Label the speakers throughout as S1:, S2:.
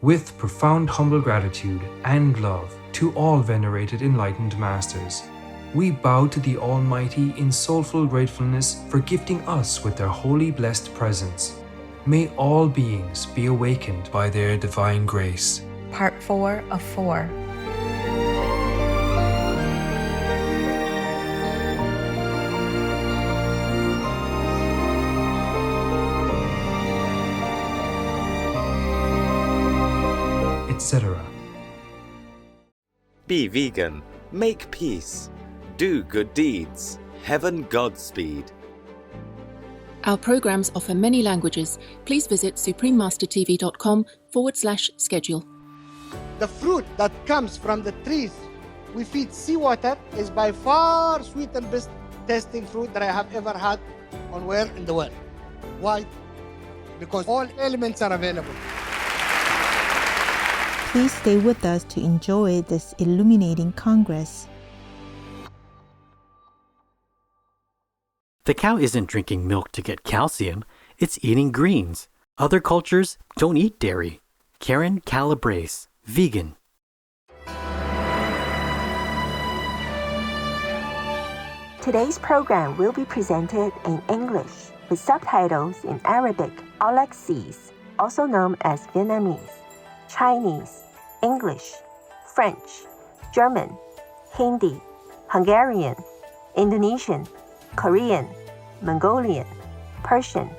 S1: With profound humble gratitude and love to all venerated enlightened masters, we bow to the Almighty in soulful gratefulness for gifting us with their holy blessed presence. May all beings be awakened by their divine grace.
S2: Part 4 of 4.
S1: Etc.
S3: Be vegan, make peace, do good deeds, heaven Godspeed.
S4: Our programs offer many languages. Please visit suprememastertv.com/schedule.
S5: The fruit that comes from the trees we feed seawater is by far sweet and best tasting fruit that I have ever had on where in the world. Why? Because all elements are available.
S6: Please stay with us to enjoy this illuminating Congress.
S7: The cow isn't drinking milk to get calcium, it's eating greens. Other cultures don't eat dairy. Karen Calabrese, vegan.
S8: Today's program will be presented in English with subtitles in Arabic, Alexese, also known as Vietnamese, Chinese, English, French, German, Hindi, Hungarian, Indonesian, Korean, Mongolian, Persian,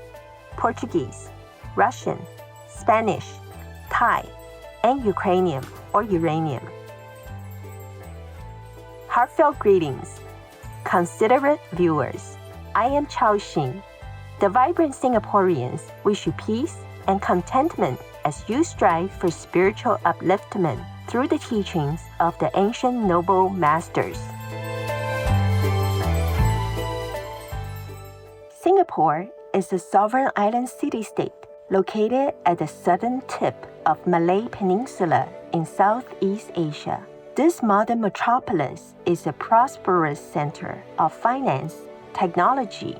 S8: Portuguese, Russian, Spanish, Thai, and Ukrainian or Uranian. Heartfelt greetings, considerate viewers. I am Chao Xin. The vibrant Singaporeans wish you peace and contentment as you strive for spiritual upliftment through the teachings of the ancient noble masters. Singapore is a sovereign island city-state located at the southern tip of Malay Peninsula in Southeast Asia. This modern metropolis is a prosperous center of finance, technology,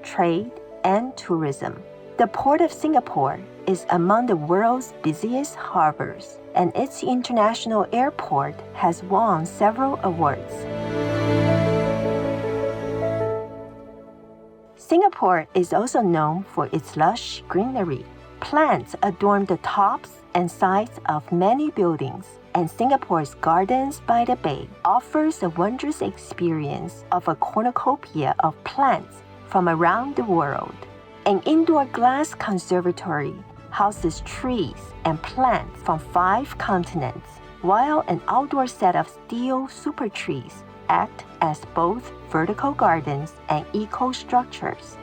S8: trade, and tourism. The Port of Singapore is among the world's busiest harbors, and its international airport has won several awards. Singapore is also known for its lush greenery. Plants adorn the tops and sides of many buildings, and Singapore's Gardens by the Bay offers a wondrous experience of a cornucopia of plants from around the world. An indoor glass conservatory houses trees and plants from 5 continents, while an outdoor set of steel super trees act as both vertical gardens and eco-structures.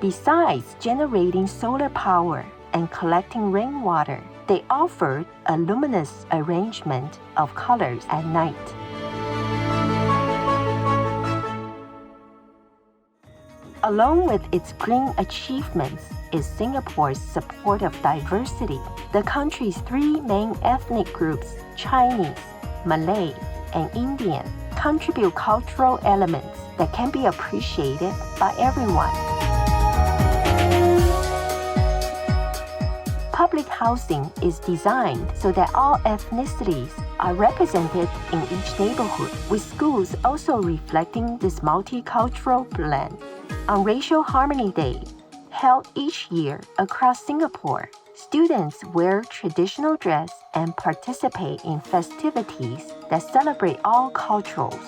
S8: Besides generating solar power and collecting rainwater, they offered a luminous arrangement of colors at night. Along with its green achievements is Singapore's support of diversity. The country's 3 main ethnic groups, Chinese, Malay, and Indian, contribute cultural elements that can be appreciated by everyone. Public housing is designed so that all ethnicities are represented in each neighborhood, with schools also reflecting this multicultural blend. On Racial Harmony Day, held each year across Singapore, students wear traditional dress and participate in festivities that celebrate all cultures.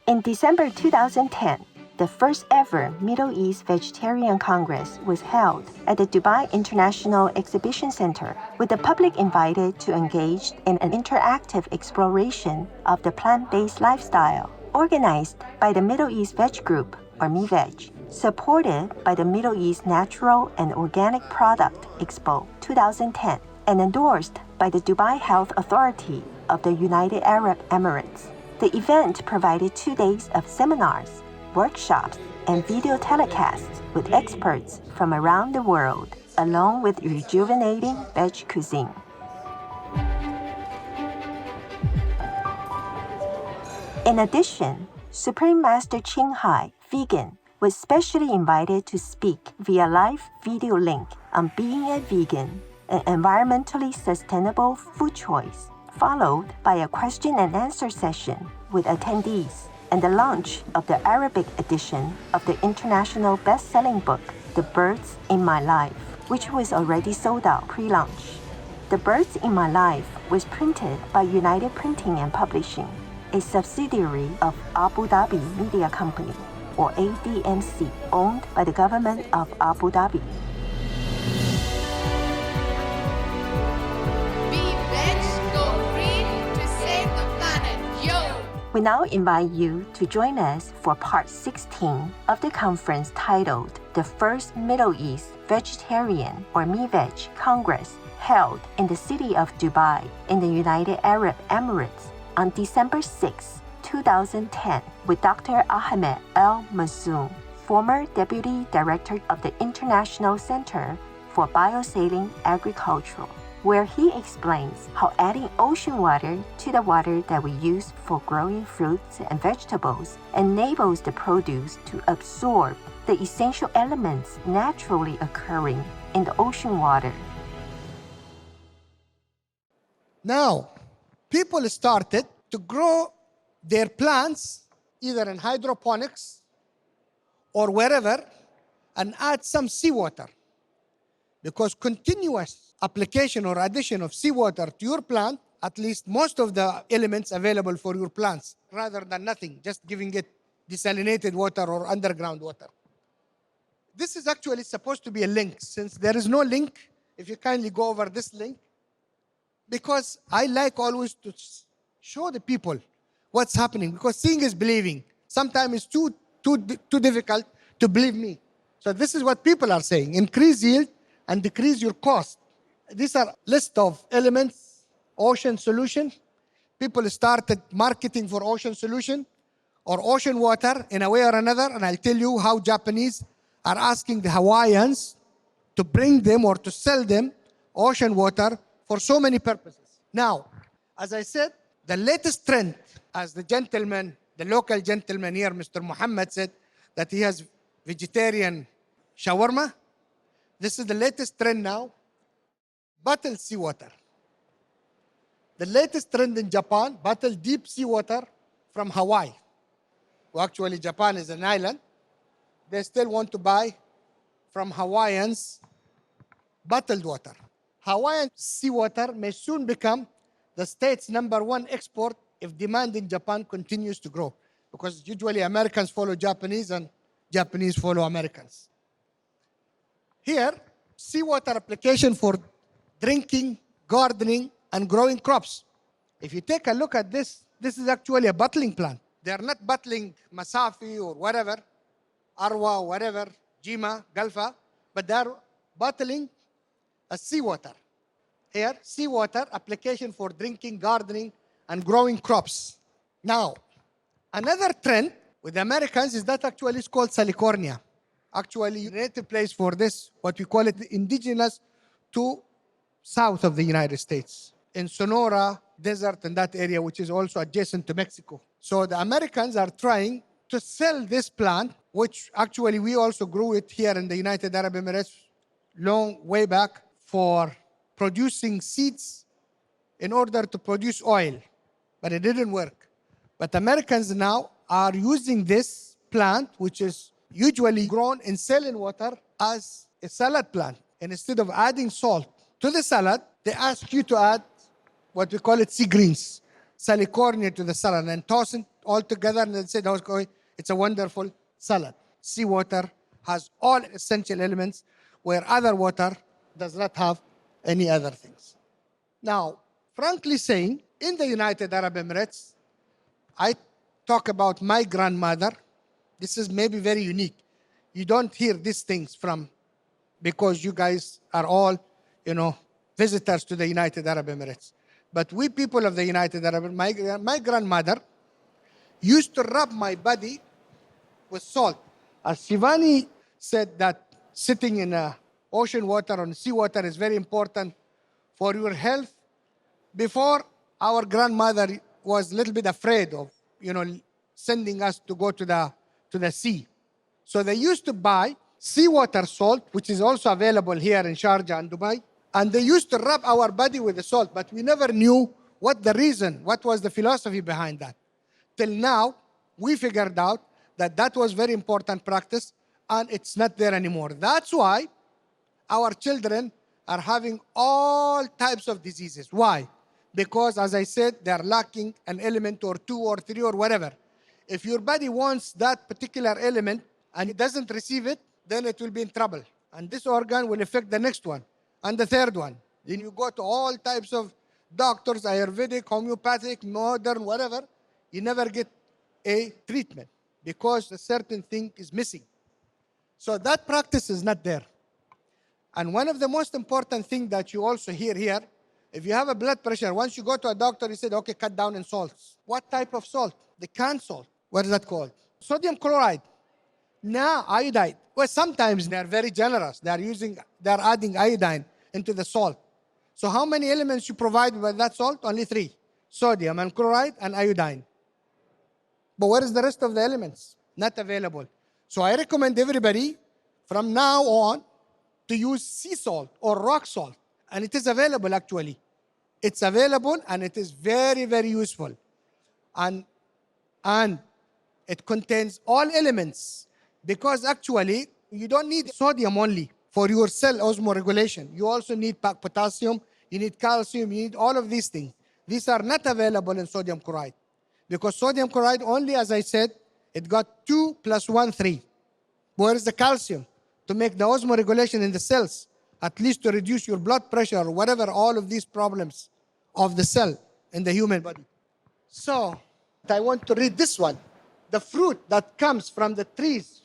S8: In December 2010, the first ever Middle East Vegetarian Congress was held at the Dubai International Exhibition Center, with the public invited to engage in an interactive exploration of the plant-based lifestyle, organized by the Middle East Veg Group, or MiVeg, supported by the Middle East Natural and Organic Product Expo 2010, and endorsed by the Dubai Health Authority of the United Arab Emirates. The event provided 2 days of seminars, workshops, and video telecasts with experts from around the world, along with rejuvenating veg cuisine. In addition, Supreme Master Ching Hai, vegan, was specially invited to speak via live video link on being a vegan, an environmentally sustainable food choice, followed by a question and answer session with attendees and the launch of the Arabic edition of the international best-selling book, The Birds in My Life, which was already sold out pre-launch. The Birds in My Life was printed by United Printing and Publishing, a subsidiary of Abu Dhabi Media Company, or ADMC, owned by the government of Abu Dhabi.
S9: Be veg, go green to save the planet, yo!
S8: We now invite you to join us for part 16 of the conference titled The First Middle East Vegetarian or MeVeg Congress, held in the city of Dubai in the United Arab Emirates on December 6, 2010, with Dr. Ahmed El Mazoum, former Deputy Director of the International Center for Biosaline Agriculture, where he explains how adding ocean water to the water that we use for growing fruits and vegetables enables the produce to absorb the essential elements naturally occurring in the ocean water.
S5: Now, people started to grow their plants either in hydroponics or wherever and add some seawater. Because continuous application or addition of seawater to your plant, at least most of the elements available for your plants, rather than nothing, just giving it desalinated water or underground water. This is actually supposed to be a link. Since there is no link, if you kindly go over this link, because I like always to show the people what's happening, because seeing is believing. Sometimes it's too difficult to believe me. So this is what people are saying: increase yield and decrease your cost. These are list of elements. Ocean solution. People started marketing for ocean solution or ocean water in a way or another, and I'll tell you how Japanese are asking the Hawaiians to bring them or to sell them ocean water for so many purposes. Now, as I said, the latest trend, as the gentleman, the local gentleman here, Mr. Muhammad, said that he has vegetarian shawarma. This is the latest trend now. Bottled seawater. The latest trend in Japan, bottled deep seawater from Hawaii. Well, actually, Japan is an island. They still want to buy from Hawaiians bottled water. Hawaiian seawater may soon become the state's #1 export if demand in Japan continues to grow. Because usually Americans follow Japanese and Japanese follow Americans. Here, seawater application for drinking, gardening, and growing crops. If you take a look at this, this is actually a bottling plant. They are not bottling Masafi or whatever, Arwa or whatever, Jima, Galfa, but they are bottling a seawater. Here, seawater application for drinking, gardening, and growing crops. Now, another trend with Americans is that actually is called Salicornia. Actually, native place for this, what we call it indigenous to south of the United States. In Sonora Desert, in that area, which is also adjacent to Mexico. So the Americans are trying to sell this plant, which actually we also grew it here in the United Arab Emirates long way back, for producing seeds in order to produce oil. But it didn't work. But Americans now are using this plant, which is usually grown in saline water, as a salad plant. And instead of adding salt to the salad, they ask you to add what we call it sea greens, salicornia to the salad, and toss it all together, and they say, okay, it's a wonderful salad. Seawater has all essential elements where other water does not have any other things. Now, frankly saying, in the United Arab Emirates, I talk about my grandmother. This is maybe very unique. You don't hear these things from, because you guys are all, visitors to the United Arab Emirates. But we people of the United Arab Emirates, my grandmother used to rub my body with salt. As Shivani said that sitting in ocean water or seawater is very important for your health, before our grandmother was a little bit afraid of, sending us to go to the sea. So they used to buy seawater salt, which is also available here in Sharjah and Dubai, and they used to rub our body with the salt, but we never knew what the reason, what was the philosophy behind that. Till now, we figured out that that was very important practice, and it's not there anymore. That's why our children are having all types of diseases. Why? Because, as I said, they're lacking an element or two or three or whatever. If your body wants that particular element and it doesn't receive it, then it will be in trouble. And this organ will affect the next one and the third one. Then you go to all types of doctors, Ayurvedic, homeopathic, modern, whatever. You never get a treatment because a certain thing is missing. So that practice is not there. And one of the most important things that you also hear here, if you have a blood pressure, once you go to a doctor, he said, okay, cut down in salts. What type of salt? The canned salt. What is that called? Sodium chloride. Now, iodide. Well, sometimes they're very generous. They're adding iodine into the salt. So how many elements you provide with that salt? Only 3. Sodium and chloride and iodine. But where is the rest of the elements? Not available. So I recommend everybody from now on to use sea salt or rock salt. And it is available actually. It's available and it is very, very useful. And it contains all elements because actually you don't need sodium only for your cell osmoregulation. You also need potassium, you need calcium, you need all of these things. These are not available in sodium chloride because sodium chloride only, as I said, it got 2 + 1, 3. Where is the calcium? To make the osmoregulation in the cells, at least to reduce your blood pressure or whatever, all of these problems of the cell in the human body. So I want to read this one. The fruit that comes from the trees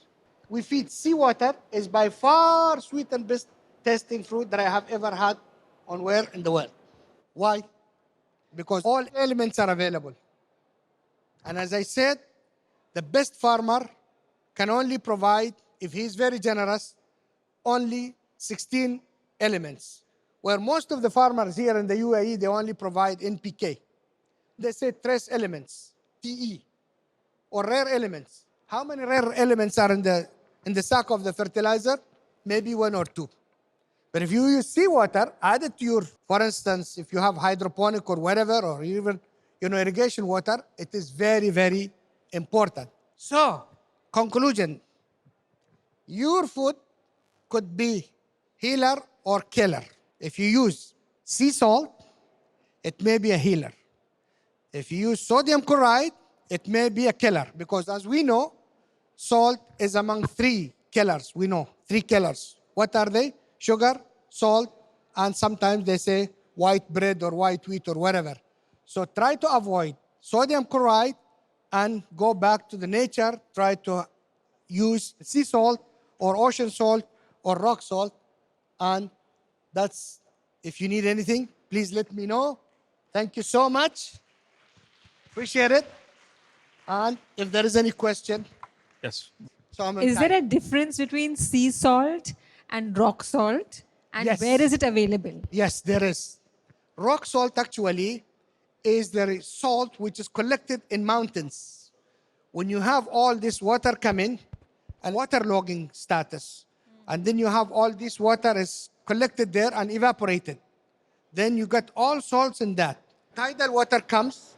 S5: we feed seawater is by far sweet and best tasting fruit that I have ever had on where in the world. Why? Because all elements are available. And as I said, the best farmer can only provide, if he's very generous, only 16 elements. Where most of the farmers here in the UAE, they only provide NPK. They say trace elements, TE, or rare elements. How many rare elements are in the sack of the fertilizer? Maybe 1 or 2. But if you use seawater, add it to your, for instance, if you have hydroponic or whatever, or even irrigation water, it is very, very important. So, conclusion, your food could be healer or killer. If you use sea salt, it may be a healer. If you use sodium chloride, it may be a killer. Because as we know, salt is among 3 killers. We know 3 killers. What are they? Sugar, salt, and sometimes they say white bread or white wheat or whatever. So try to avoid sodium chloride and go back to the nature. Try to use sea salt or ocean salt or rock salt. And that's, if you need anything, please let me know. Thank you so much. Appreciate it. And if there is any question.
S1: Yes.
S5: So
S2: Is there a difference between sea salt and rock salt? And
S5: Yes.
S2: where is it available?
S5: Yes, there is. Rock salt actually is the salt which is collected in mountains. When you have all this water coming and waterlogging status, and then you have all this water is collected there and evaporated. Then you get all salts in that. Tidal water comes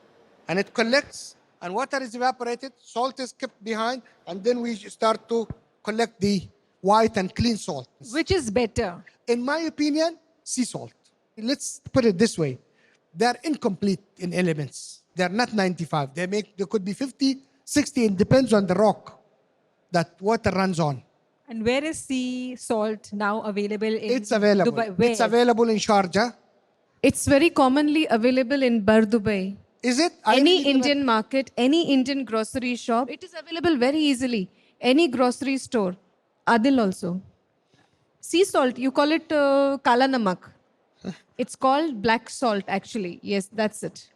S5: and it collects and water is evaporated, salt is kept behind, and then we start to collect the white and clean salt.
S2: Which is better?
S5: In my opinion, sea salt. Let's put it this way. They're incomplete in elements. They're not 95. There could be 50, 60. It depends on the rock that water runs on.
S2: And where is sea salt now available in
S5: It's available.
S2: Dubai? Where?
S5: It's available in Sharjah.
S10: It's very commonly available in Bar Dubai.
S5: Is it?
S10: Any Indian market, any Indian grocery shop, it is available very easily. Any grocery store. Adil also. Sea salt, you call it kala namak. It's called black salt actually. Yes, that's it.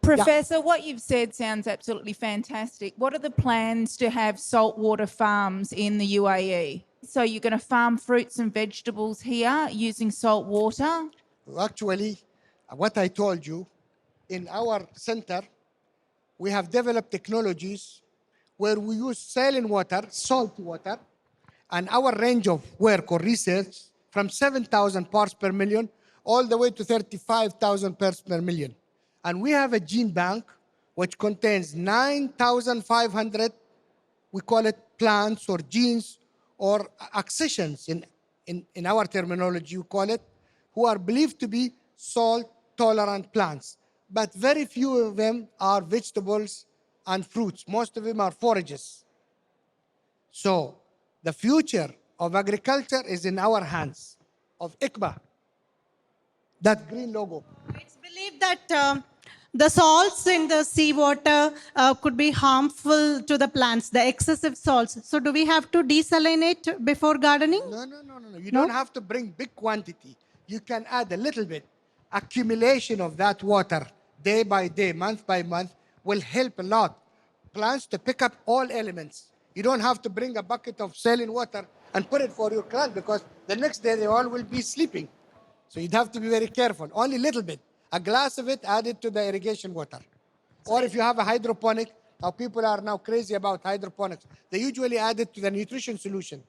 S11: Professor, what you've said sounds absolutely fantastic. What are the plans to have saltwater farms in the UAE? So you're going to farm fruits and vegetables here using salt water?
S5: Actually, what I told you, in our center, we have developed technologies where we use saline water, salty water, and our range of work or research from 7,000 parts per million all the way to 35,000 parts per million. And we have a gene bank which contains 9,500, we call it plants or genes or accessions in our terminology, we call it, who are believed to be salt-tolerant plants. But very few of them are vegetables and fruits. Most of them are forages. So the future of agriculture is in our hands, of ICBA, that green logo.
S12: It's believed that the salts in the seawater could be harmful to the plants, the excessive salts. So do we have to desalinate before gardening?
S5: No. You don't have to bring big quantity. You can add a little bit. Accumulation of that water day by day, month by month, will help a lot. Plants to pick up all elements. You don't have to bring a bucket of saline water and put it for your plant because the next day they all will be sleeping. So you'd have to be very careful. Only a little bit. A glass of it added to the irrigation water. Or if you have a hydroponic, now people are now crazy about hydroponics. They usually add it to the nutrition solution.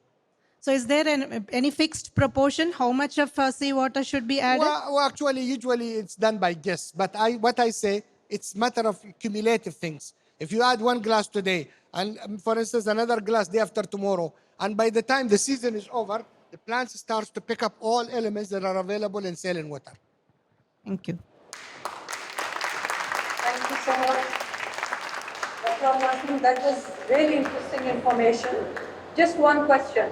S12: So is there any fixed proportion? How much of seawater should be added?
S5: Well, actually, usually it's done by guess. But what I say, it's matter of cumulative things. If you add 1 glass today, and for instance, another glass day after tomorrow, and by the time the season is over, the plant starts to pick up all elements that are available in saline water.
S12: Thank you.
S13: Thank you so much, Dr. Masum. That was really interesting information. Just one question.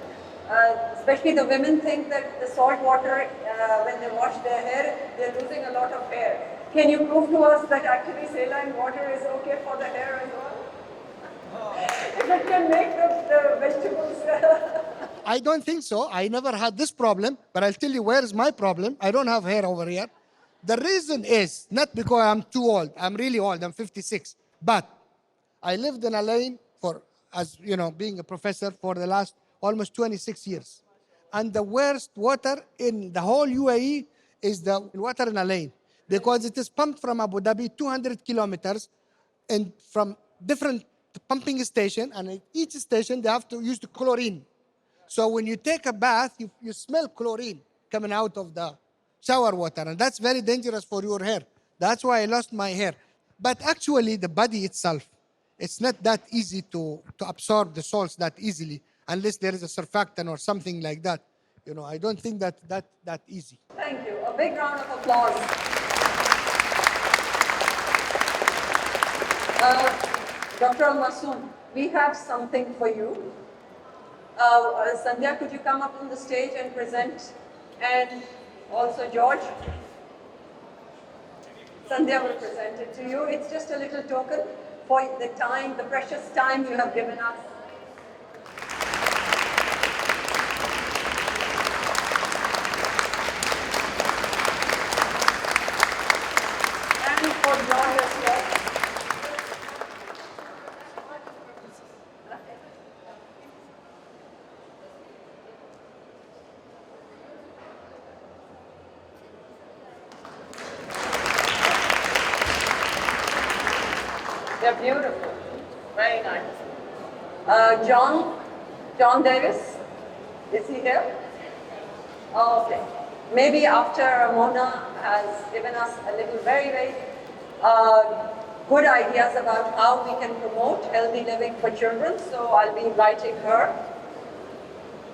S13: Especially the women think that the salt water, when they wash their hair, they're losing a lot of hair. Can you prove to us that actually saline water is okay for the hair as well? If it can make the vegetables...
S5: I don't think so. I never had this problem, but I'll tell you where is my problem. I don't have hair over here. The reason is not because I'm too old. I'm really old. I'm 56. But I lived in a lane for, as you know, being a professor for the last almost 26 years. And the worst water in the whole UAE is the water in a lane because it is pumped from Abu Dhabi 200 kilometers and from different pumping station, and at each station they have to use the chlorine. So when you take a bath, you smell chlorine coming out of the shower water, and that's very dangerous for your hair. That's why I lost my hair. But actually the body itself, it's not that easy to absorb the salts that easily, unless there is a surfactant or something like that. You know, I don't think that easy.
S13: Thank you. A big round of applause. Dr. Al-Masum, we have something for you. Sandhya, could you come up on the stage and present? And also George. Sandhya will present it to you. It's just a little token for the time, the precious time you have given us. And for George as well. They're beautiful. Very nice. John Davis, is he here? Oh, okay. Maybe after Mona has given us a little very good ideas about how we can promote healthy living for children. So I'll be inviting her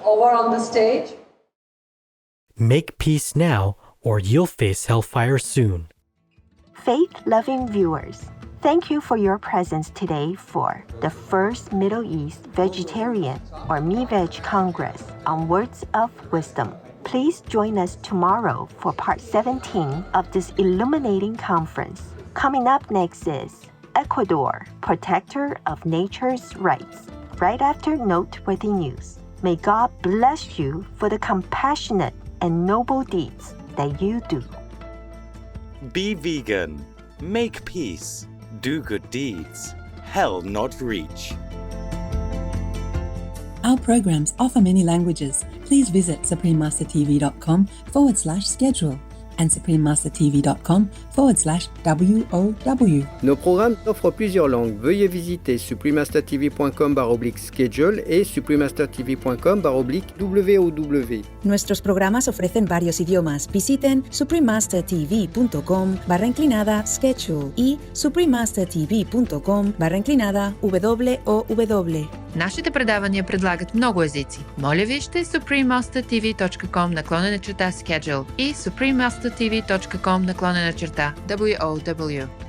S13: over on the stage.
S7: Make peace now, or you'll face hellfire soon.
S8: Faith-loving viewers, thank you for your presence today for the first Middle East Vegetarian or MeVeg Congress on Words of Wisdom. Please join us tomorrow for part 17 of this illuminating conference. Coming up next is Ecuador, protector of nature's rights, right after noteworthy news. May God bless you for the compassionate and noble deeds that you do.
S3: Be vegan. Make peace. Do good deeds. Hell not reach.
S14: Our programs offer many languages. Please visit suprememastertv.com/schedule and suprememastertv.com/WOW.
S15: Nos programmes offrent plusieurs langues. Veuillez visiter suprememastertv.com/schedule et suprememastertv.com/WOW.
S14: Nuestros programas ofrecen varios idiomas. Visiten suprememastertv.com/schedule y suprememastertv.com/WOW.
S16: Нашите предавания предлагат много езици. Моля вижте suprememastertv.com/schedule и suprememastertv.com/WOW.